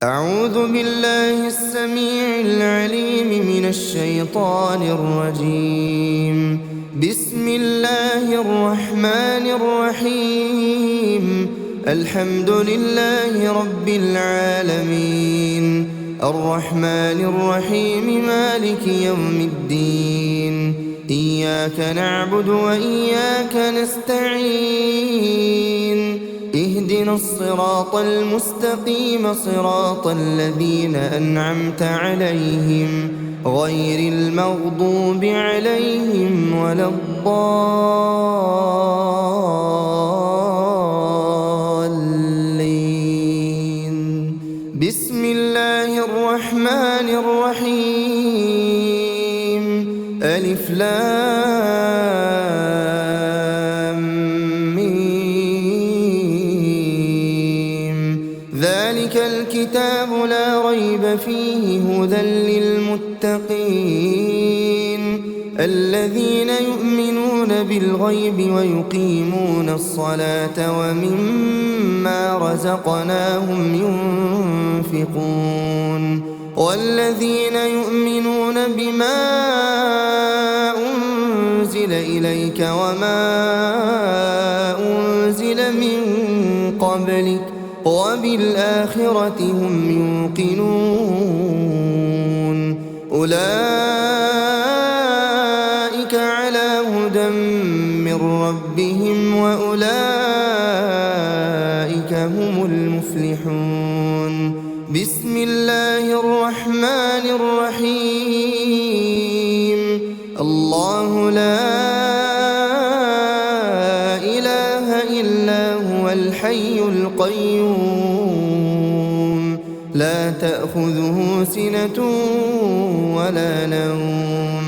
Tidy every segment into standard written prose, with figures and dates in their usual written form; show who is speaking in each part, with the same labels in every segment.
Speaker 1: أعوذ بالله السميع العليم من الشيطان الرجيم. بسم الله الرحمن الرحيم. الحمد لله رب العالمين، الرحمن الرحيم، مالك يوم الدين. إياك نعبد وإياك نستعين. اهدنا الصراط المستقيم، صراط الذين أنعمت عليهم غير المغضوب عليهم ولا الضالين. بسم الله الرحمن الرحيم. ألف لام ذلك الكتاب لا ريب فيه هدى للمتقين الذين يؤمنون بالغيب ويقيمون الصلاة ومما رزقناهم ينفقون والذين يؤمنون بما أنزل إليك وما أنزل من قبلك وبالآخرة هم يوقنون أولئك على هدى من ربهم وأولئك هم المفلحون. بسم الله الرحمن الرحيم. الله لا إله إلا هو الحي القيوم لا تأخذه سنة ولا نوم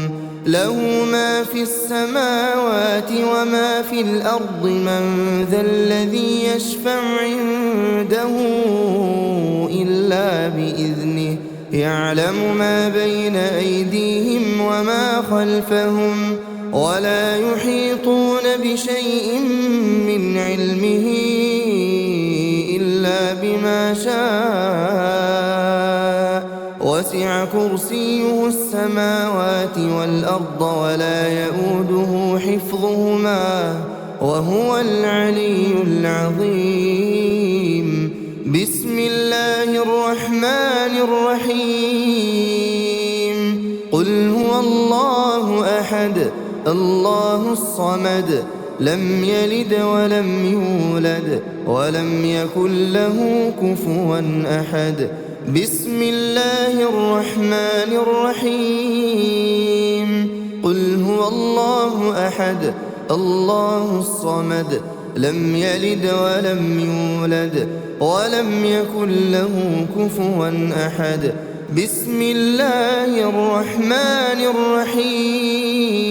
Speaker 1: له ما في السماوات وما في الأرض من ذا الذي يشفع عنده إلا بإذنه يعلم ما بين أيديهم وما خلفهم ولا يحيطون بشيء من علمه إلا بما شاء وسع كرسيه السماوات والأرض ولا يؤوده حفظهما وهو العلي العظيم. بسم الله الرحمن الرحيم. قل هو الله أحد الله الصمد لم يلد ولم يولد ولم يكن له كفوا أحد. بسم الله الرحمن الرحيم. قل هو الله أحد الله الصمد لم يلد ولم يولد ولم يكن له كفوا أحد. بسم الله الرحمن الرحيم.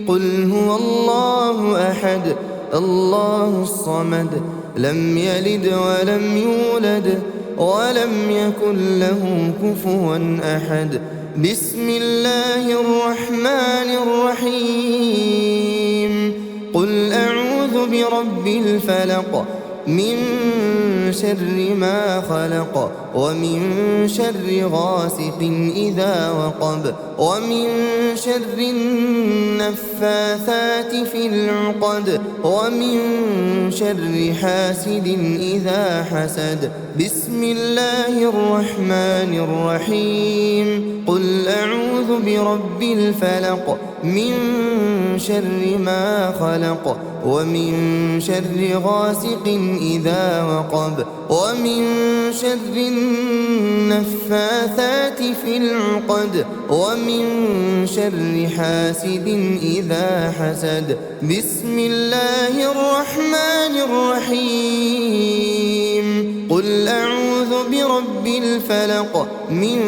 Speaker 1: قل هو الله أحد الله الصمد لم يلد ولم يولد ولم يكن له كفوا أحد. بسم الله الرحمن الرحيم. قل أعوذ برب الفلق من شر ما خلق ومن شر غاسق إذا وقب ومن شر النفاثات في العقد ومن شر حاسد إذا حسد. بسم الله الرحمن الرحيم. قل أعوذ برب الفلق من شر ما خلق ومن شر غاسق إذا وقب ومن شر النفاثات في العقد ومن شر حاسد إذا حسد. بسم الله الرحمن الرحيم. قل أعوذ برب الفلق من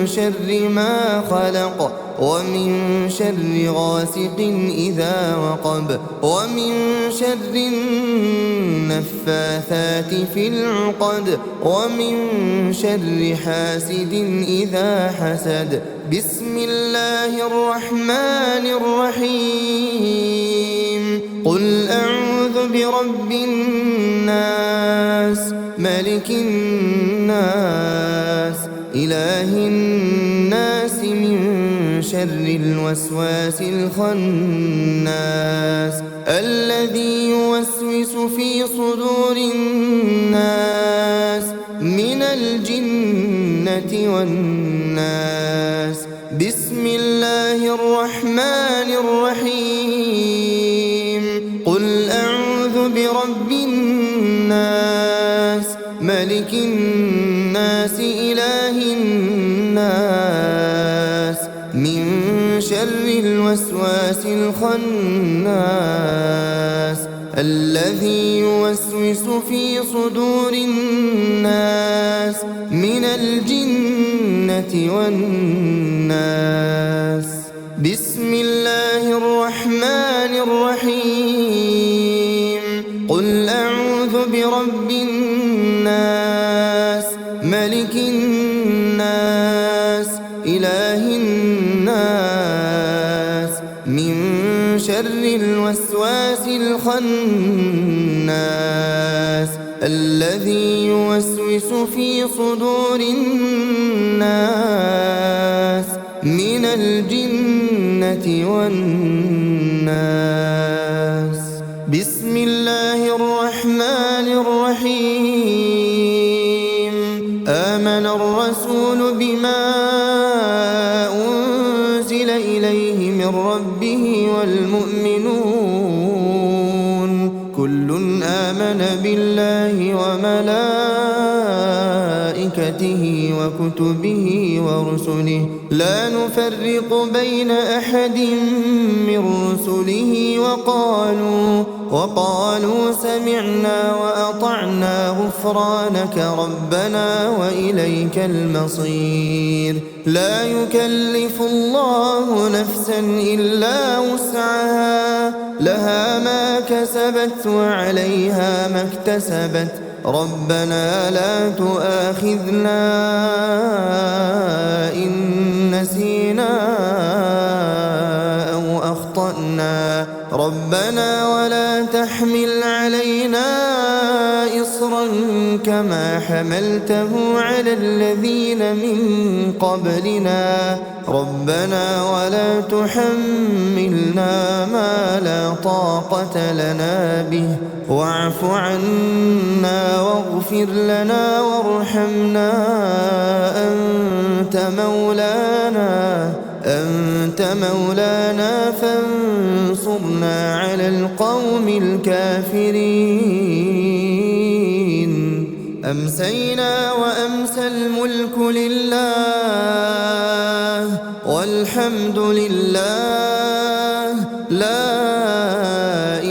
Speaker 1: شر ما خلق ومن شر غاسق إذا وقب ومن شر النفاثات في العقد ومن شر حاسد إذا حسد. بسم الله الرحمن الرحيم. قل أعوذ برب الناس ملك الناس إله الناس من شر الوسواس الخناس الذي يوسوس في صدور الناس من الجنة والناس. بسم الله الرحمن الرحيم. قل أعوذ برب الناس ملك الناس إله الناس من شر الوسواس الخناس الذي يوسوس في صدور الناس من الجنة والناس. بسم الله الرحمن الرحيم. قل أعوذ برب الناس ملك الناس إله الناس من شر الوسواس الخناس الذي يوسوس في صدور الناس من الجنة والناس. بسم الله الرحمن الرحيم. آمن الرسول بما أنزل إليه من ربه والمؤمنون كل آمن بالله وملائكته وكتبه ورسله لا نفرق بين أحد من رسله وقالوا سمعنا وأطعنا غفرانك ربنا وإليك المصير. لا يكلف الله نفسا إلا وسعها لها ما كسبت وعليها ما اكتسبت ربنا لا تؤاخذنا إن نسينا أو أخطأنا ربنا ولا تحمل علينا إصرا كما حملته على الذين من قبلنا ربنا ولا تحملنا ما لا طاقة لنا به واعف عنا واغفر لنا وارحمنا أنت مولانا فانصرنا على القوم الكافرين. أمسينا وأمسى الملك لله والحمد لله لا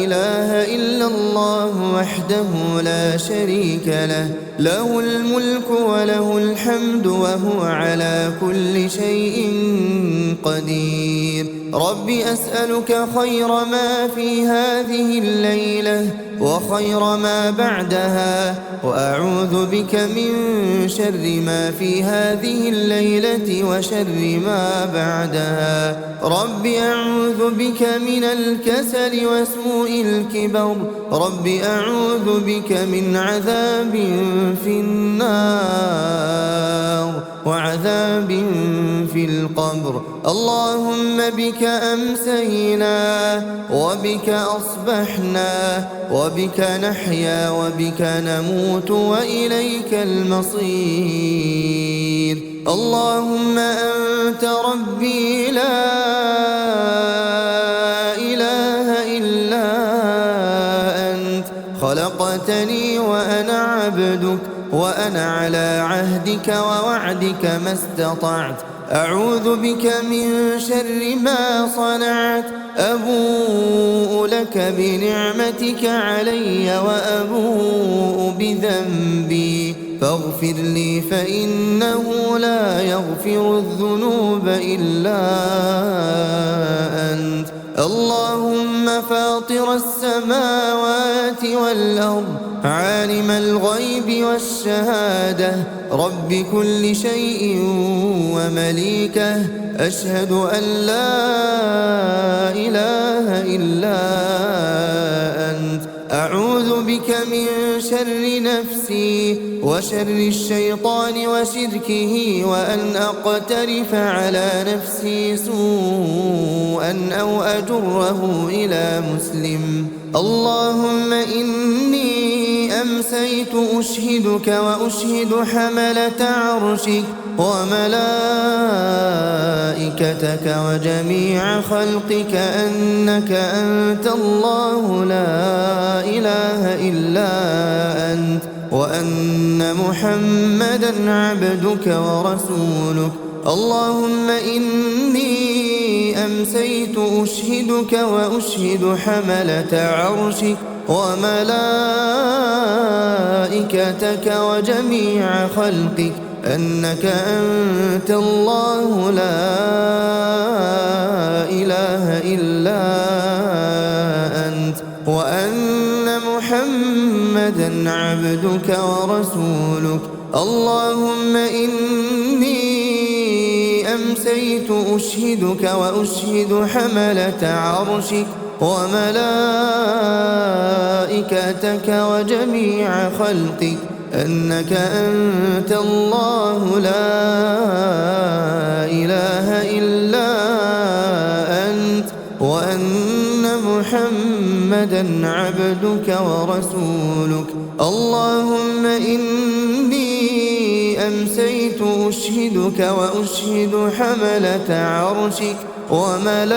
Speaker 1: إله إلا الله وحده لا شريك له له الملك وله الحمد وهو على كل شيء قدير. رب أسألك خير ما في هذه الليلة وخير ما بعدها وأعوذ بك من شر ما في هذه الليلة وشر ما بعدها. رب أعوذ بك من الكسل وسوء الكبر رب أعوذ بك من عذاب في النار وعذاب في القبر. اللهم بك أمسينا وبك أصبحنا وبك نحيا وبك نموت وإليك المصير. اللهم أنت ربي لا إله إلا أنت خلقتني وأنا عبدك وأنا على عهدك ووعدك ما استطعت. أعوذ بك من شر ما صنعت أبوء لك بنعمتك علي وأبوء بذنبي فاغفر لي فإنه لا يغفر الذنوب إلا أنت. اللهم فاطر السماوات والأرض عالم الغيب والشهادة رب كل شيء ومليكه أشهد أن لا إله إلا أنت أعوذ بك من شر نفسي وشر الشيطان وشركه وأن أقترف على نفسي سوءا أو أجره إلى مسلم. اللهم إني أمسيت أشهدك وأشهد حملة عرشك وملائكتك وجميع خلقك أنك أنت الله لا إله إلا أنت وأن محمدا عبدك ورسولك. اللهم إني أمسيت أشهدك وأشهد حملة عرشك وملائكتك وجميع خلقك أنك أنت الله لا إله إلا أنت وأن محمدا عبدك ورسولك. اللهم إني أمسيت أشهدك وأشهد حملة عرشك وملائكتك وجميع خلقك أنك أنت الله لا إله إلا أنت وأن محمدا عبدك ورسولك. اللهم إني أمسيت أشهدك وأشهد حملة عرشك وملائكتك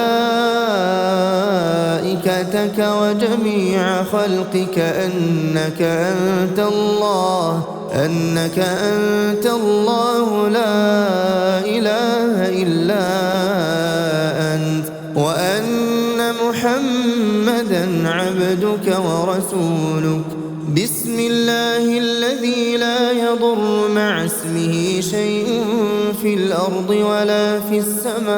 Speaker 1: وجميع خلقك أنك أنت الله لا إله إلا أنت وأن محمدا عبدك ورسولك. بسم الله الذي لا يضر مع اسمه شيء في الأرض ولا في السماء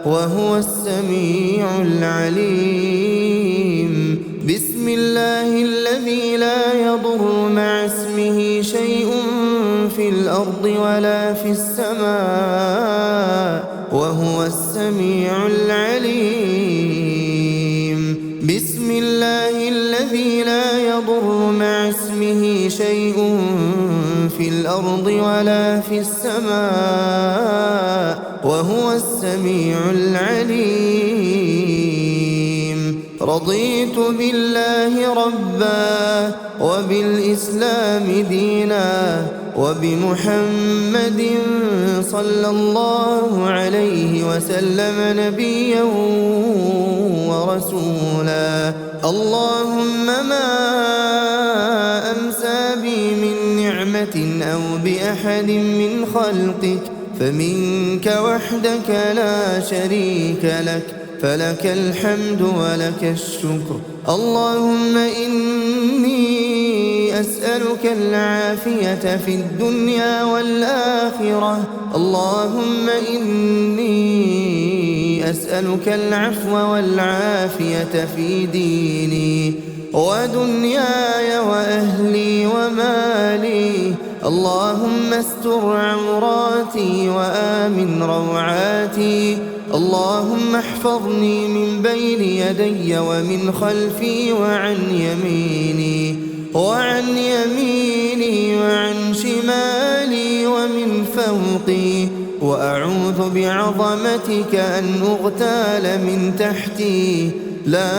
Speaker 1: وهو السميع العليم. بسم الله الذي لا يضر مع اسمه شيء في الأرض ولا في السماء وهو السميع العليم. بسم الله الذي لا يضر مع اسمه شيء في الأرض ولا في السماء وهو السميع العليم. رضيت بالله ربا وبالإسلام دينا وبمحمد صلى الله عليه وسلم نبيا ورسولا. اللهم ما أمسى بي من نعمة أو بأحد من خلقك فمنك وحدك لا شريك لك فلك الحمد ولك الشكر. اللهم إني أسألك العافية في الدنيا والآخرة. اللهم إني أسألك العفو والعافية في ديني ودنياي وأهلي ومالي. اللهم استر عوراتي وآمن روعاتي. اللهم احفظني من بين يدي ومن خلفي وعن يميني وعن شمالي ومن فوقي. وأعوذ بعظمتك أن أغتال من تحتي. لا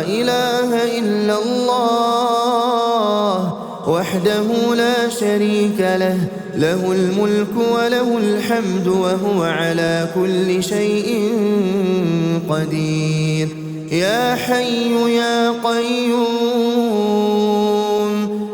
Speaker 1: إله إلا الله وحده لا شريك له له الملك وله الحمد وهو على كل شيء قدير. يا حي يا قيوم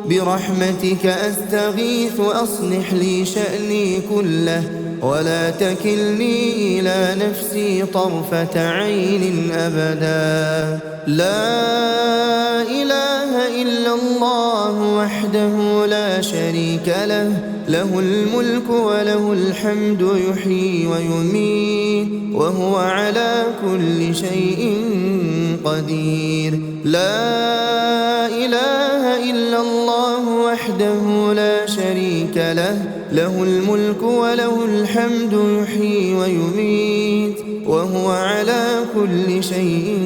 Speaker 1: برحمتك أستغيث أصلح لي شأني كله ولا تكلني إلى نفسي طرفة عين أبدا. لا إله إلا الله وحده لا شريك له له الملك وله الحمد يحيي ويميت وهو على كل شيء قدير. لا إله إلا الله وحده لا شريك له له الملك وله الحمد يحيي ويميت وهو وهو على كل شيء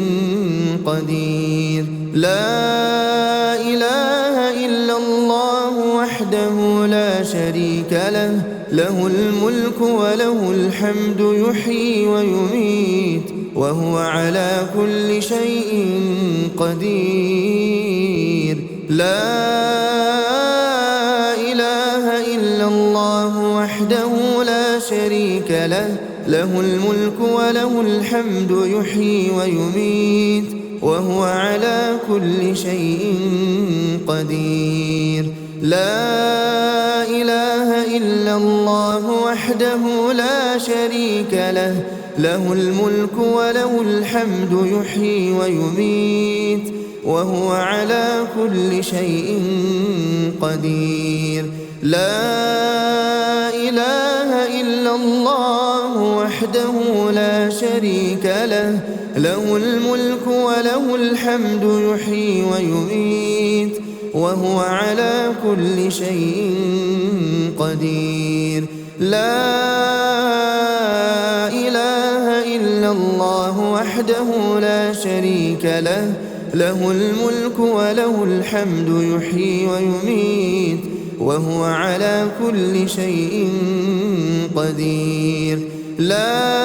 Speaker 1: قدير. لا إله إلا الله وحده لا شريك له، له الملك وله الحمد يحيي ويميت وهو على كل شيء قدير. لا إله إلا الله وحده لا شريك له، له الملك وله الحمد يحيي ويميت وهو على كل شيء قدير. لا إله إلا الله وحده لا شريك له، له الملك وله الحمد يحيي ويميت وهو على كل شيء قدير. لا إله إلا الله وحده لا شريك له، له الملك وله الحمد يحيي ويميت وهو على كل شيء قدير. لا إله إلا الله وحده لا شريك له، له الملك وله الحمد يحيي ويميت وهو على كل شيء قدير. لا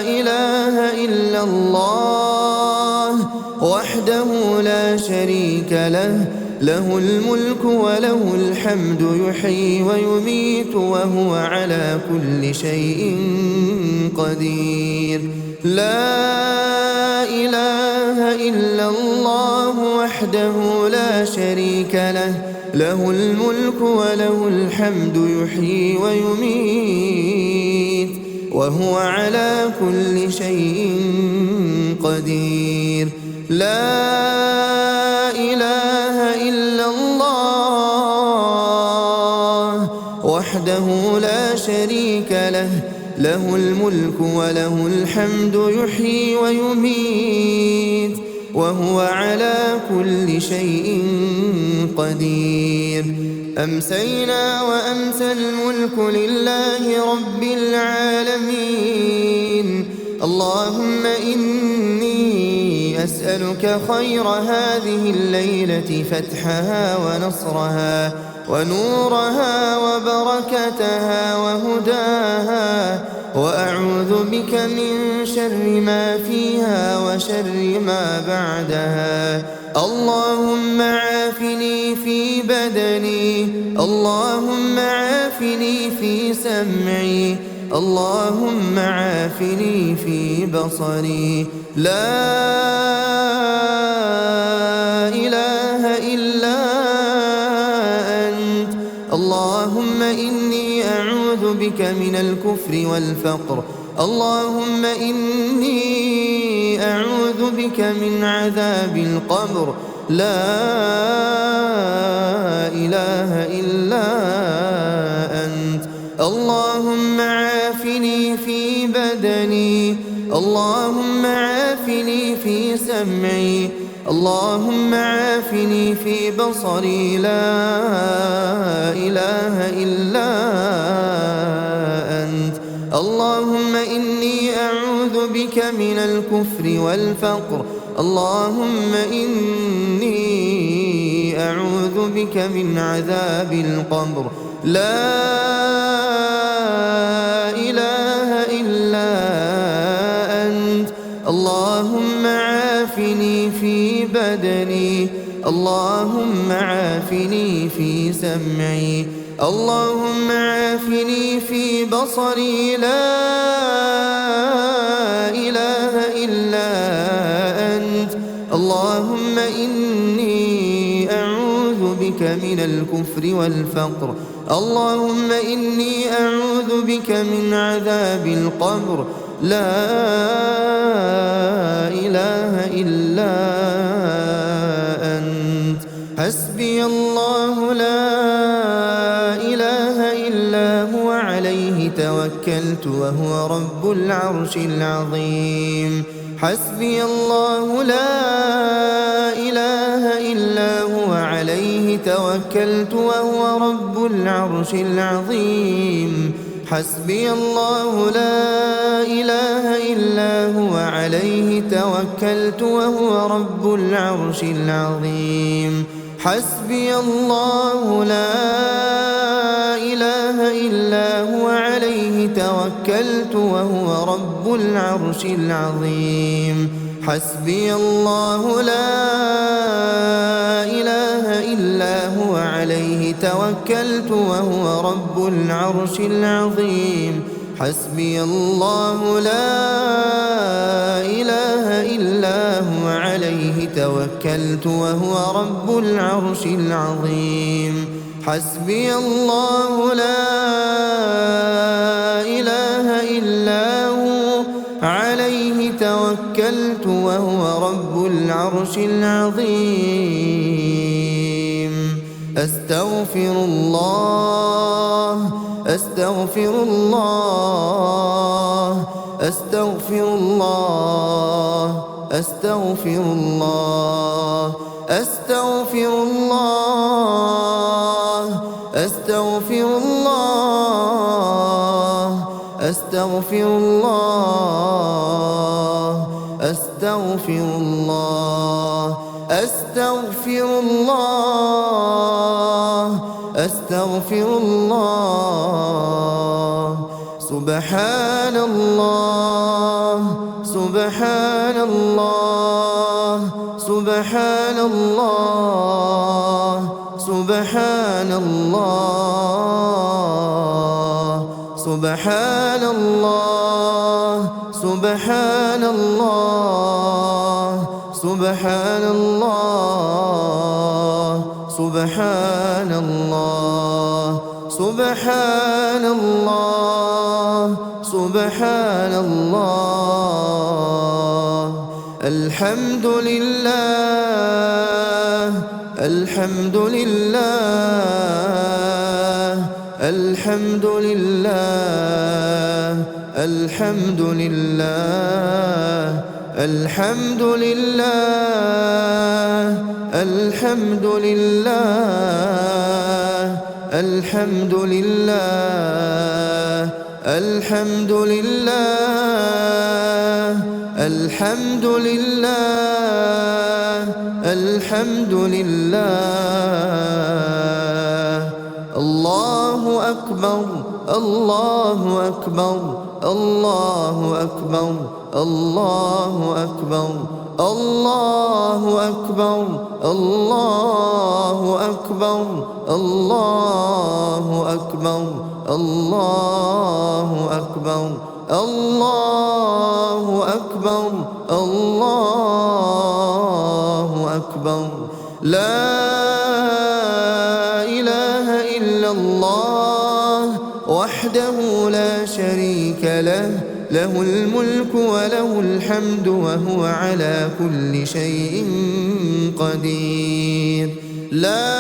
Speaker 1: إله إلا الله وحده لا شريك له، له الملك وله الحمد يحيي ويميت وهو على كل شيء قدير. لا إله إلا الله وحده لا شريك له، له الملك وله الحمد يحيي ويميت وهو على كل شيء قدير. لا إله إلا الله وحده لا شريك له، له الملك وله الحمد يحيي ويميت وهو على كل شيء قدير. أمسينا وأمسى الملك لله رب العالمين. اللهم إني أسألك خير هذه الليلة، فتحها ونصرها ونورها وبركتها وهداها، وأعوذ بك من شر ما فيها وشر ما بعدها. اللهم عافني في بدني، اللهم عافني في سمعي، اللهم عافني في بصري. لا إله إلا أنت. اللهم إني أعوذ بك من الكفر والفقر، اللهم إني أعوذ بك من عذاب القبر. لا إله إلا أنت. اللهم عافني في بدني، اللهم عافني في سمعي، اللهم عافني في بصري. لا إله إلا أنت. اللهم إني أعوذ بك من الكفر والفقر، اللهم إني أعوذ بك من عذاب القبر. لا إله إلا أنت. اللهم عافني في بدني، اللهم عافني في سمعي، اللهم عافني في بصري. لا إله إلا أنت. اللهم إني أعوذ بك من الكفر والفقر، اللهم إني أعوذ بك من عذاب القبر. لا إله إلا أنت. حسبي الله لا إله إلا هو، عليه توكلت وهو رب العرش العظيم. حسبي الله لا إله إلا هو، عليه توكلت وهو رب العرش العظيم. حسبي الله لا إله إلا هو عليه توكلت وهو رب العرش العظيم حسبي الله لا إله إلا هو عليه توكلت وهو رب العرش العظيم حسبي الله لا إله إلا هو عليه توكلت وهو رب العرش العظيم حسبي الله لا إله إلا هو عليه توكلت وهو رب العرش العظيم حسبي الله لا إله إلا هو عليه توكلت وهو رب العرش العظيم أستغفر الله أستغفر الله أستغفر الله أستغفر الله أستغفر الله أستغفر الله أستغفر الله أستغفر الله أستغفر الله أستغفر الله سبحان الله سبحان الله سبحان الله سبحان الله سبحان الله سبحان الله سبحان الله سبحان الله سبحان الله سبحان الله الحمد لله الحمد لله الحمد لله الحمد لله الحمد لله الحمد لله الحمد لله الحمد لله الحمد لله الحمد لله الله أكبر الله أكبر الله أكبر الله أكبر الله أكبر الله أكبر الله أكبر الله أكبر الله أكبر الله أكبر لا إله إلا الله وحده لا شريك له له الملك وله الحمد وهو على كل شيء قدير لا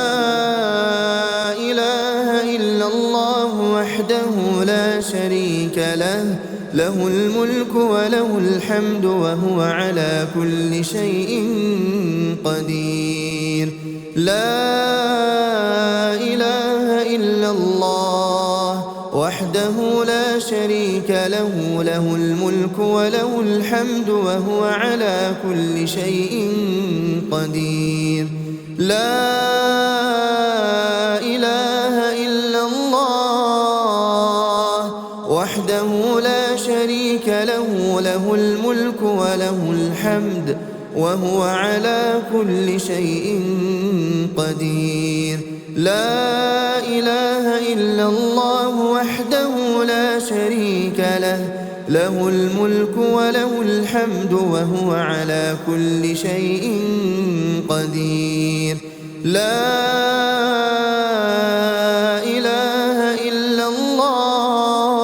Speaker 1: إله إلا الله وحده لا شريك له له الملك وله الحمد وهو على كل شيء قدير لا إله إلا الله وحده لا شريك له له الملك وله الحمد وهو على كل شيء قدير لا إله إلا الله وحده لا شريك له له الملك وله الحمد وهو على كل شيء قدير لا إله إلا الله وحده لا شريك له له الملك وله الحمد وهو على كل شيء قدير لا إله إلا الله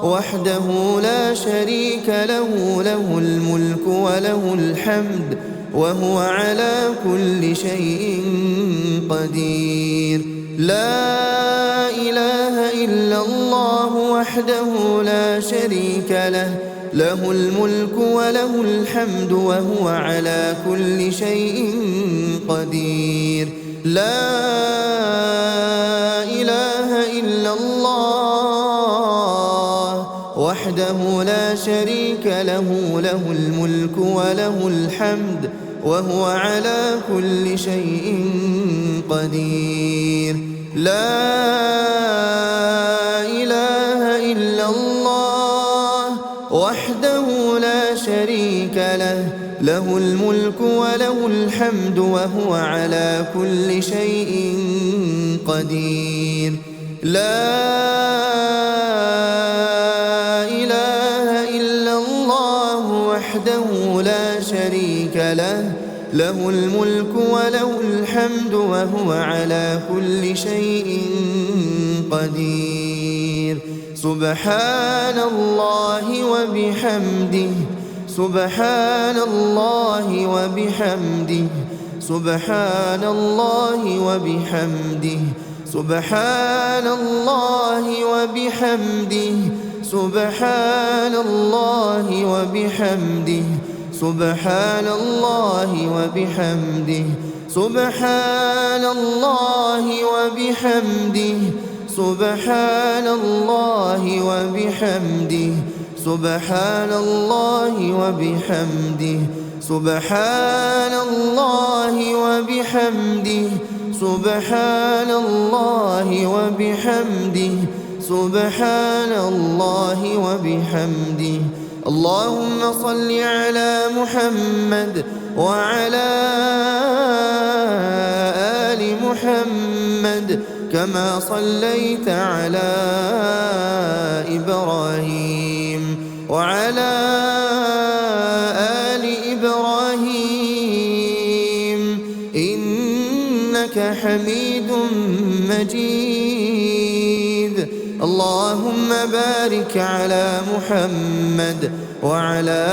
Speaker 1: وحده لا شريك له له الملك وله الحمد وهو على كل شيء قدير لا إله إلا الله وحده لا شريك له له الملك وله الحمد وهو على كل شيء قدير لا إله إلا الله وحده لا شريك له، له الملك وله الحمد وهو على كل شيء قدير. لا إله إلا الله وحده لا شريك له، له الملك وله الحمد وهو على كل شيء قدير. لا إله إلا الله وحده لا شريك له، له الملك وله الحمد وهو على كل شيء قدير. سبحان الله وبحمده، سبحان الله وبحمده، سبحان الله وبحمده، سبحان الله وبحمده، سبحان الله وبحمده، سبحان الله وبحمده، سبحان الله وبحمده، سبحان الله وبحمده، سبحان الله وبحمده، سبحان الله وبحمده، سبحان الله وبحمده، سبحان الله وبحمده. اللهم صل على محمد وعلى آل محمد كما صليت على إبراهيم وعلى آل إبراهيم إنك حميد مجيد. اللهم بارك على محمد وعلى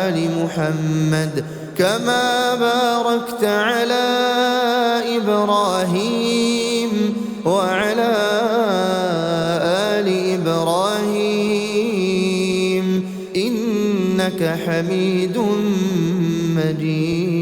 Speaker 1: آل محمد كما باركت على إبراهيم وعلى آل إبراهيم إنك حميد مجيد.